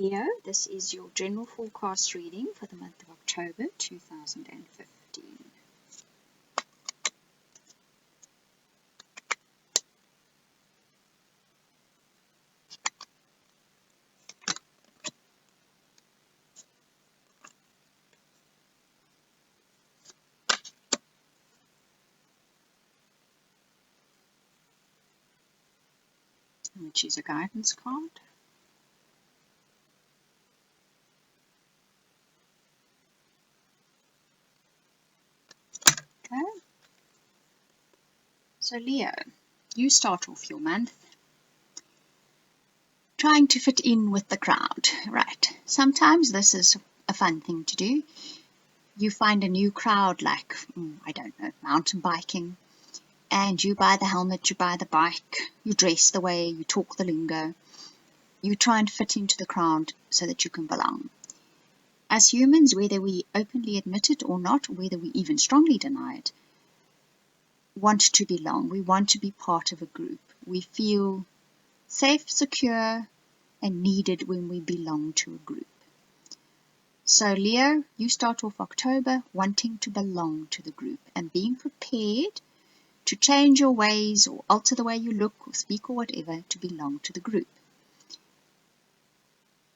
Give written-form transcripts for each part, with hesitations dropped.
Leo, this is your general forecast reading for the month of October 2015. I'm going to choose a guidance card. Okay. So Leo, you start off your month trying to fit in with the crowd, right? Sometimes this is a fun thing to do. You find a new crowd like, I don't know, mountain biking, and you buy the helmet, you buy the bike, you dress the way, you talk the lingo. You try and fit into the crowd so that you can belong. As humans, whether we openly admit it or not, whether we even strongly deny it, want to belong. We want to be part of a group. We feel safe, secure, and needed when we belong to a group. So Leo, you start off October wanting to belong to the group and being prepared to change your ways or alter the way you look or speak or whatever to belong to the group.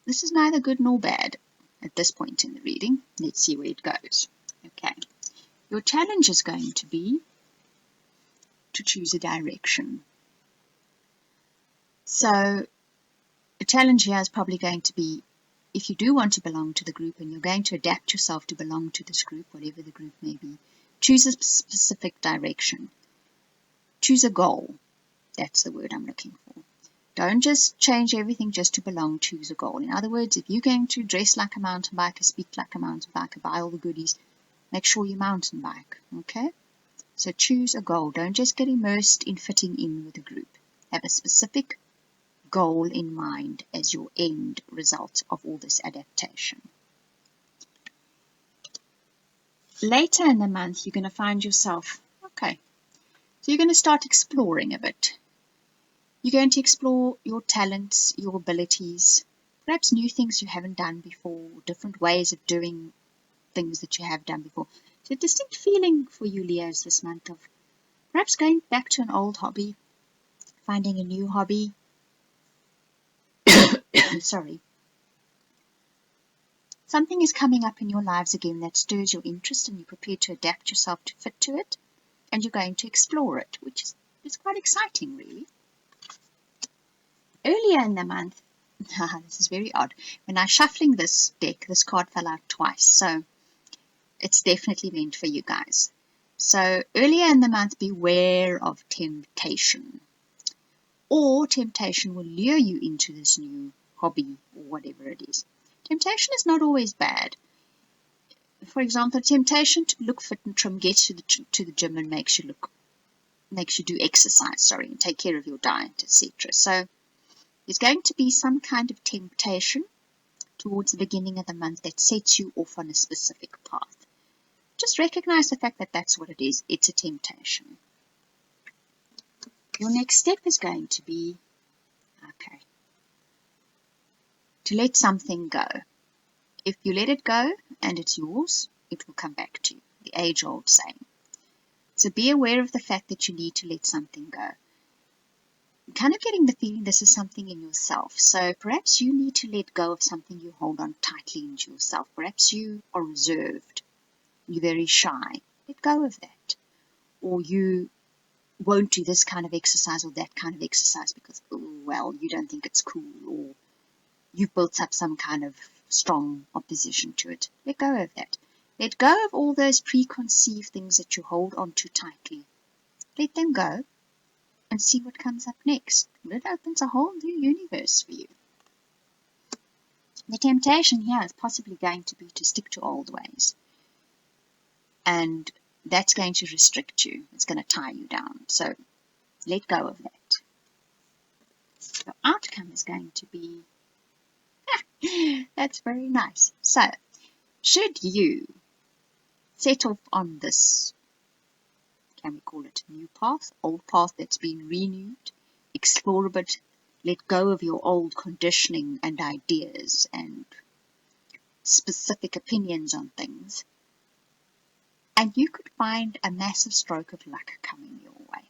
This is neither good nor bad at this point in the reading. Let's see where it goes. Okay. Your challenge is going to be to choose a direction. So the challenge here is probably going to be, if you do want to belong to the group and you're going to adapt yourself to belong to this group, whatever the group may be, choose a specific direction. Choose a goal. That's the word I'm looking for. Don't just change everything just to belong. Choose a goal. In other words, if you're going to dress like a mountain biker, speak like a mountain biker, buy all the goodies, make sure you mountain bike, okay? So choose a goal. Don't just get immersed in fitting in with a group. Have a specific goal in mind as your end result of all this adaptation. Later in the month, you're going to find yourself, okay, so you're going to start exploring a bit. You're going to explore your talents, your abilities, perhaps new things you haven't done before, different ways of doing things that you have done before. So a distinct feeling for you, Leos, this month of perhaps going back to an old hobby, finding a new hobby. Sorry. Something is coming up in your lives again that stirs your interest and you're prepared to adapt yourself to fit to it, and you're going to explore it, which is quite exciting, really. Earlier in the month, this is very odd, when I was shuffling this deck, this card fell out twice, so it's definitely meant for you guys. So earlier in the month, beware of temptation. Or temptation will lure you into this new hobby or whatever it is. Temptation is not always bad. For example, temptation to look fit and trim gets you to the gym and makes you do exercise, and take care of your diet, etc. So there's going to be some kind of temptation towards the beginning of the month that sets you off on a specific path. Just recognize the fact that that's what it is. It's a temptation. Your next step is going to be, to let something go. If you let it go and it's yours, it will come back to you. The age-old saying. So be aware of the fact that you need to let something go. I'm kind of getting the feeling this is something in yourself. So perhaps you need to let go of something you hold on tightly into yourself. Perhaps you are reserved. You're very shy. Let go of that. Or you won't do this kind of exercise or that kind of exercise because, you don't think it's cool, or you've built up some kind of strong opposition to it. Let go of that. Let go of all those preconceived things that you hold on too tightly. Let them go and see what comes up next. It opens a whole new universe for you. The temptation here is possibly going to be to stick to old ways. And that's going to restrict you. It's going to tie you down. So let go of that. The outcome is going to be, that's very nice. So, should you set off on this, can we call it new path, old path that's been renewed, explore a bit, let go of your old conditioning and ideas and specific opinions on things, and you could find a massive stroke of luck coming your way.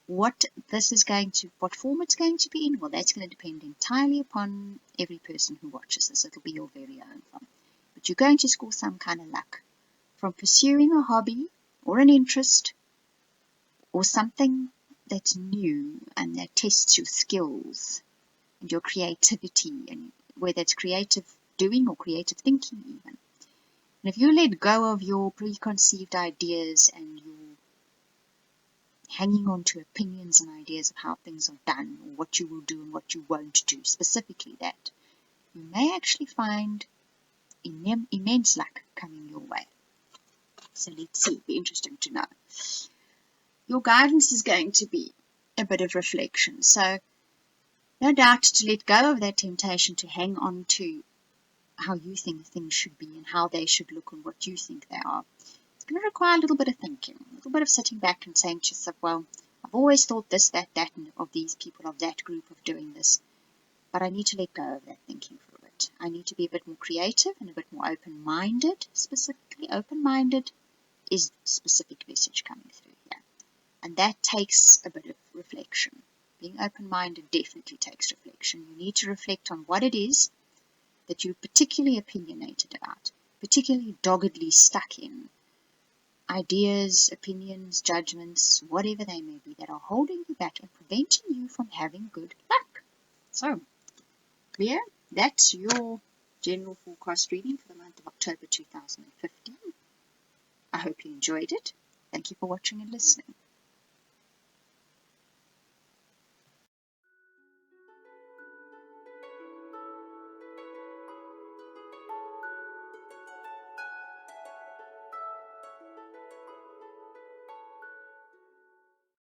What form it's going to be in, well, that's going to depend entirely upon every person who watches this. It'll be your very own thing. But you're going to score some kind of luck from pursuing a hobby or an interest or something that's new and that tests your skills and your creativity, and whether it's creative doing or creative thinking even. And if you let go of your preconceived ideas and your hanging on to opinions and ideas of how things are done or what you will do and what you won't do, specifically that, you may actually find immense luck coming your way. So let's see, it'll be interesting to know. Your guidance is going to be a bit of reflection. So no doubt to let go of that temptation to hang on to how you think things should be and how they should look and what you think they are. It's going to require a little bit of thinking, a little bit of sitting back and saying to yourself, well, I've always thought this, that, and of these people, of that group, of doing this, but I need to let go of that thinking for a bit. I need to be a bit more creative and a bit more open-minded. Specifically, open-minded is the specific message coming through here. And that takes a bit of reflection. Being open-minded definitely takes reflection. You need to reflect on what it is that you're particularly opinionated about, particularly doggedly stuck in. Ideas, opinions, judgments, whatever they may be, that are holding you back and preventing you from having good luck. So, clear? That's your general forecast reading for the month of October 2015. I hope you enjoyed it. Thank you for watching and listening.